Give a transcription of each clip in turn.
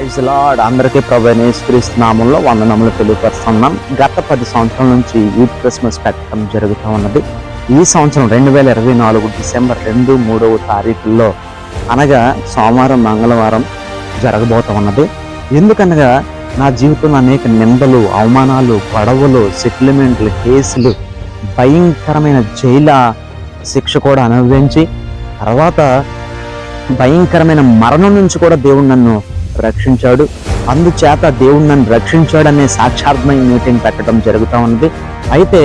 Praise lord. అందరికీ ప్రభువైన యేసుక్రీస్తు నామములో వందనములు తెలియపరుస్తున్నాం. గత 10 సంవత్సరాల నుంచి యూత్ క్రిస్మస్ పెట్టడం జరుగుతూ ఉన్నది. ఈ సంవత్సరం 2024 డిసెంబర్ 2, 3వ తారీఖుల్లో అనగా సోమవారం, మంగళవారం జరగబోతూ ఉన్నది. ఎందుకనగా నా జీవితంలో అనేక నిందలు, అవమానాలు, గొడవలు, సెటిల్మెంట్లు, కేసులు, భయంకరమైన జైల శిక్ష కూడా అనుభవించి తర్వాత భయంకరమైన మరణం నుంచి కూడా దేవుడు నన్ను రక్షించాడు. అందుచేత దేవుడు నన్ను రక్షించాడనే సాక్షాత్మక మీటింగ్ పెట్టడం జరుగుతూ ఉన్నది. అయితే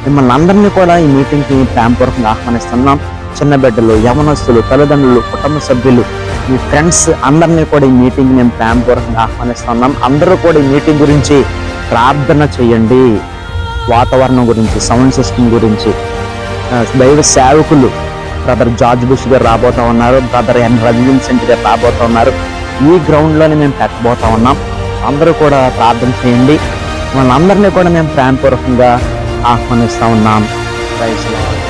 మిమ్మల్ని అందరినీ కూడా ఈ మీటింగ్కి ప్రేమపూర్వకంగా ఆహ్వానిస్తున్నాం. చిన్న బిడ్డలు, యవనస్తులు, తల్లిదండ్రులు, కుటుంబ సభ్యులు, మీ ఫ్రెండ్స్ అందరినీ కూడా ఈ మీటింగ్ మేము ప్రేమపూర్వకంగా ఆహ్వానిస్తున్నాం. అందరూ కూడా ఈ మీటింగ్ గురించి ప్రార్థన చేయండి. వాతావరణం గురించి, సౌండ్ సిస్టమ్ గురించి, దైవ సేవకులు బ్రదర్ జార్జ్ బుష్ గారు రాబోతా ఉన్నారు, బ్రదర్ ఎన్ రవి విన్సెంట్ గారు రాబోతా ఉన్నారు. ఈ గ్రౌండ్లోనే మేము పెట్టబోతా ఉన్నాం. అందరూ కూడా ప్రార్థన చేయండి. వాళ్ళందరినీ కూడా మేము ప్రేమపూర్వకంగా ఆహ్వానిస్తూ ఉన్నాం. Praise lord.